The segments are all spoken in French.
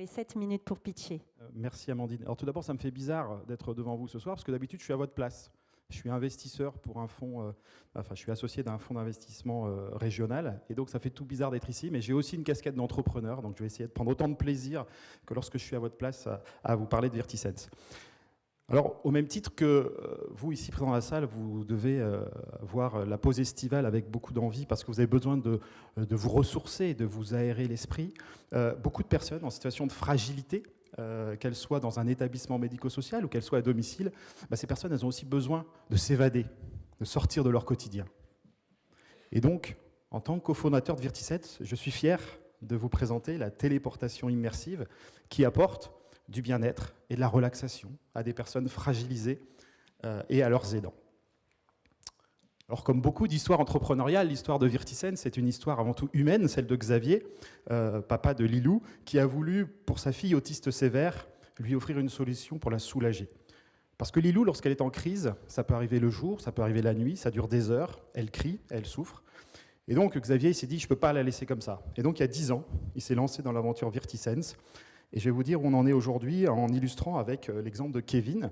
avez 7 minutes pour pitcher. Merci Amandine. Alors tout d'abord, ça me fait bizarre d'être devant vous ce soir, parce que d'habitude, je suis à votre place. Je suis investisseur pour un fonds, je suis associé d'un fonds d'investissement régional, et donc ça fait tout bizarre d'être ici, mais j'ai aussi une casquette d'entrepreneur, donc je vais essayer de prendre autant de plaisir que lorsque je suis à votre place à vous parler de Virtisense. Alors, au même titre que vous, ici présent dans la salle, vous devez voir la pause estivale avec beaucoup d'envie parce que vous avez besoin de vous ressourcer, de vous aérer l'esprit. Beaucoup de personnes en situation de fragilité, qu'elles soient dans un établissement médico-social ou qu'elles soient à domicile, ces personnes, elles ont aussi besoin de s'évader, de sortir de leur quotidien. Et donc, en tant que cofondateur de Virtisense, je suis fier de vous présenter la téléportation immersive qui apporte du bien-être et de la relaxation à des personnes fragilisées et à leurs aidants. Alors, comme beaucoup d'histoires entrepreneuriales, l'histoire de Virtisense, c'est une histoire avant tout humaine, celle de Xavier, papa de Lilou, qui a voulu, pour sa fille autiste sévère, lui offrir une solution pour la soulager. Parce que Lilou, lorsqu'elle est en crise, ça peut arriver le jour, ça peut arriver la nuit, ça dure des heures, elle crie, elle souffre. Et donc, Xavier, il s'est dit, je ne peux pas la laisser comme ça. Et donc, il y a 10 ans, il s'est lancé dans l'aventure Virtisense. Et je vais vous dire où on en est aujourd'hui en illustrant avec l'exemple de Kevin.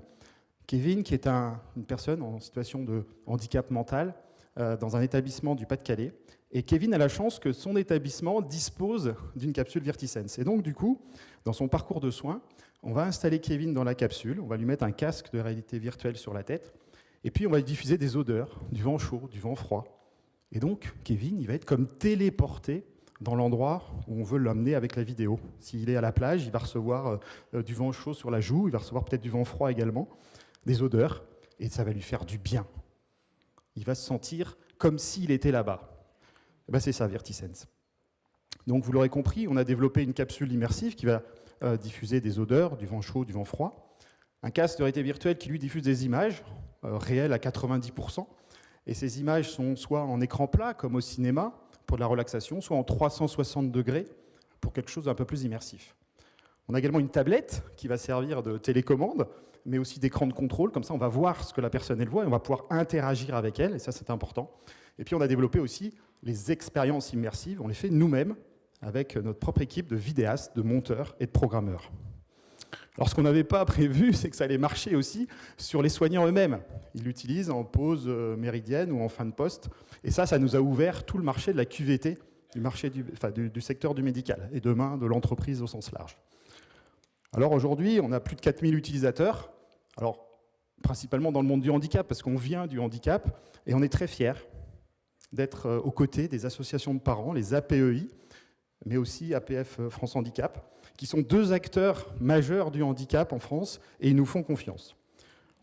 Kevin, qui est une personne en situation de handicap mental dans un établissement du Pas-de-Calais. Et Kevin a la chance que son établissement dispose d'une capsule Virtisense. Et donc, du coup, dans son parcours de soins, on va installer Kevin dans la capsule, on va lui mettre un casque de réalité virtuelle sur la tête, et puis on va lui diffuser des odeurs, du vent chaud, du vent froid. Et donc, Kevin, il va être comme téléporté dans l'endroit où on veut l'amener avec la vidéo. S'il est à la plage, il va recevoir du vent chaud sur la joue, il va recevoir peut-être du vent froid également, des odeurs, et ça va lui faire du bien. Il va se sentir comme s'il était là-bas. C'est ça, Virtisense. Donc vous l'aurez compris, on a développé une capsule immersive qui va diffuser des odeurs, du vent chaud, du vent froid, un casque de réalité virtuelle qui lui diffuse des images réelles à 90%, et ces images sont soit en écran plat, comme au cinéma, pour de la relaxation, soit en 360 degrés pour quelque chose d'un peu plus immersif. On a également une tablette qui va servir de télécommande, mais aussi d'écran de contrôle. Comme ça, on va voir ce que la personne elle voit et on va pouvoir interagir avec elle, et ça, c'est important. Et puis, on a développé aussi les expériences immersives. On les fait nous-mêmes avec notre propre équipe de vidéastes, de monteurs et de programmeurs. Alors, ce qu'on n'avait pas prévu, c'est que ça allait marcher aussi sur les soignants eux-mêmes. Ils l'utilisent en pause méridienne ou en fin de poste. Et ça nous a ouvert tout le marché de la QVT, du secteur du médical, et demain de l'entreprise au sens large. Alors aujourd'hui, on a plus de 4000 utilisateurs, alors principalement dans le monde du handicap, parce qu'on vient du handicap, et on est très fiers d'être aux côtés des associations de parents, les APEI, mais aussi APF France Handicap, qui sont deux acteurs majeurs du handicap en France, et ils nous font confiance.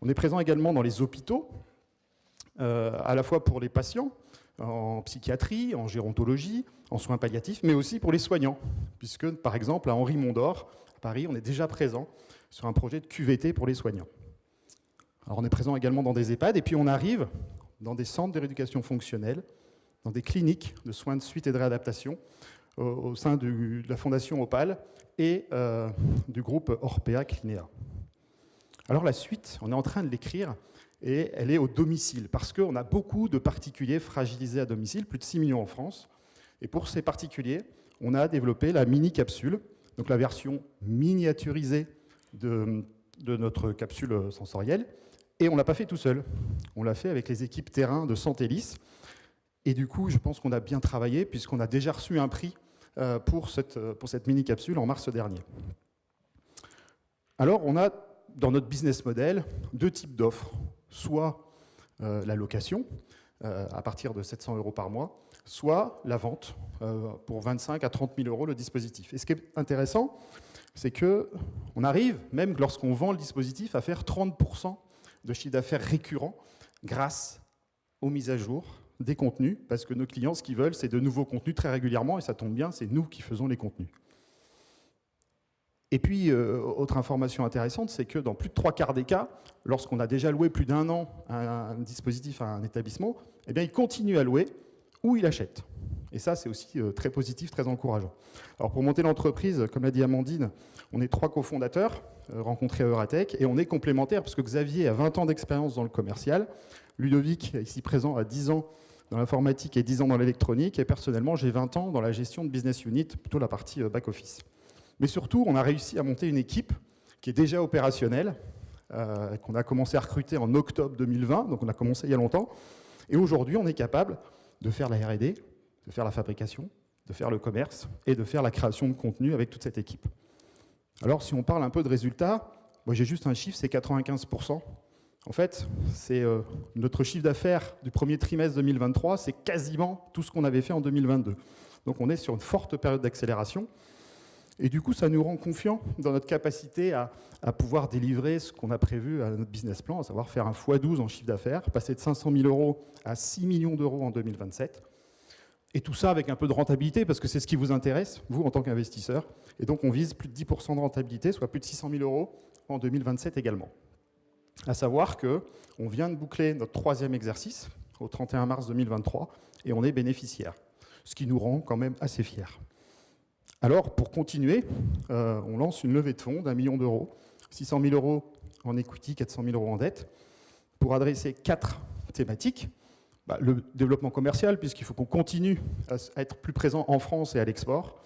On est présent également dans les hôpitaux, à la fois pour les patients, en psychiatrie, en gérontologie, en soins palliatifs, mais aussi pour les soignants, puisque, par exemple, à Henri Mondor, à Paris, on est déjà présent sur un projet de QVT pour les soignants. Alors, on est présent également dans des EHPAD, et puis on arrive dans des centres de rééducation fonctionnelle, dans des cliniques de soins de suite et de réadaptation, au sein de la Fondation Opal et du groupe Orpea Clinéa. Alors la suite, on est en train de l'écrire et elle est au domicile parce qu'on a beaucoup de particuliers fragilisés à domicile, plus de 6 millions en France. Et pour ces particuliers, on a développé la mini-capsule, donc la version miniaturisée de notre capsule sensorielle. Et on ne l'a pas fait tout seul, on l'a fait avec les équipes terrain de Santélis. Et du coup, je pense qu'on a bien travaillé puisqu'on a déjà reçu un prix pour cette mini-capsule en mars dernier. Alors, on a dans notre business model deux types d'offres. Soit la location, à partir de 700 € par mois, soit la vente pour 25 à 30 000 € le dispositif. Et ce qui est intéressant, c'est qu'on arrive, même lorsqu'on vend le dispositif, à faire 30% de chiffre d'affaires récurrent grâce aux mises à jour des contenus, parce que nos clients, ce qu'ils veulent, c'est de nouveaux contenus très régulièrement, et ça tombe bien, c'est nous qui faisons les contenus. Et puis, autre information intéressante, c'est que dans plus de 3/4 des cas, lorsqu'on a déjà loué plus d'1 an un dispositif à un établissement, eh bien, il continue à louer ou il achète. Et ça, c'est aussi très positif, très encourageant. Alors, pour monter l'entreprise, comme l'a dit Amandine, on est 3 cofondateurs rencontrés à Euratech, et on est complémentaires, parce que Xavier a 20 ans d'expérience dans le commercial, Ludovic, ici présent, a 10 ans dans l'informatique et 10 ans dans l'électronique, et personnellement, j'ai 20 ans dans la gestion de business unit, plutôt la partie back-office. Mais surtout, on a réussi à monter une équipe qui est déjà opérationnelle, qu'on a commencé à recruter en octobre 2020, donc on a commencé il y a longtemps. Et aujourd'hui, on est capable de faire la R&D, de faire la fabrication, de faire le commerce et de faire la création de contenu avec toute cette équipe. Alors, si on parle un peu de résultats, moi j'ai juste un chiffre, c'est 95%. En fait, c'est notre chiffre d'affaires du premier trimestre 2023, c'est quasiment tout ce qu'on avait fait en 2022. Donc on est sur une forte période d'accélération. Et du coup, ça nous rend confiants dans notre capacité à pouvoir délivrer ce qu'on a prévu à notre business plan, à savoir faire un x12 en chiffre d'affaires, passer de 500 000 euros à 6 millions d'euros en 2027. Et tout ça avec un peu de rentabilité, parce que c'est ce qui vous intéresse, vous, en tant qu'investisseur. Et donc, on vise plus de 10% de rentabilité, soit plus de 600 000 euros en 2027 également. À savoir qu'on vient de boucler notre 3e exercice au 31 mars 2023, et on est bénéficiaire, ce qui nous rend quand même assez fiers. Alors, pour continuer, on lance une levée de fonds d'1 million d'euros, 600 000 euros en equity, 400 000 euros en dette, pour adresser 4 thématiques. Le développement commercial, puisqu'il faut qu'on continue à être plus présent en France et à l'export.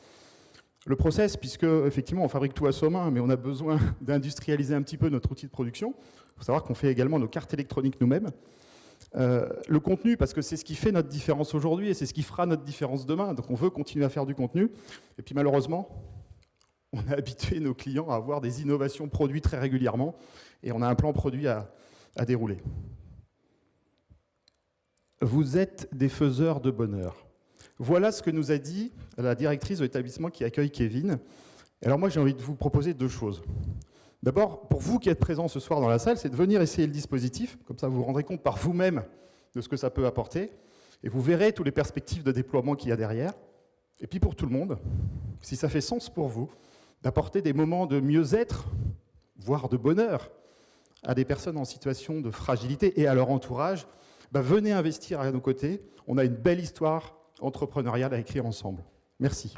Le process, puisque effectivement on fabrique tout à Sommin, mais on a besoin d'industrialiser un petit peu notre outil de production. Il faut savoir qu'on fait également nos cartes électroniques nous-mêmes. Le contenu, parce que c'est ce qui fait notre différence aujourd'hui et c'est ce qui fera notre différence demain. Donc on veut continuer à faire du contenu. Et puis malheureusement, on a habitué nos clients à avoir des innovations produits très régulièrement et on a un plan produit à dérouler. Vous êtes des faiseurs de bonheur. Voilà ce que nous a dit la directrice de l'établissement qui accueille Kevin. Alors moi, j'ai envie de vous proposer 2 choses. D'abord, pour vous qui êtes présents ce soir dans la salle, c'est de venir essayer le dispositif. Comme ça, vous vous rendrez compte par vous-même de ce que ça peut apporter. Et vous verrez toutes les perspectives de déploiement qu'il y a derrière. Et puis pour tout le monde, si ça fait sens pour vous, d'apporter des moments de mieux-être, voire de bonheur, à des personnes en situation de fragilité et à leur entourage, venez investir à nos côtés. On a une belle histoire entrepreneuriale à écrire ensemble. Merci.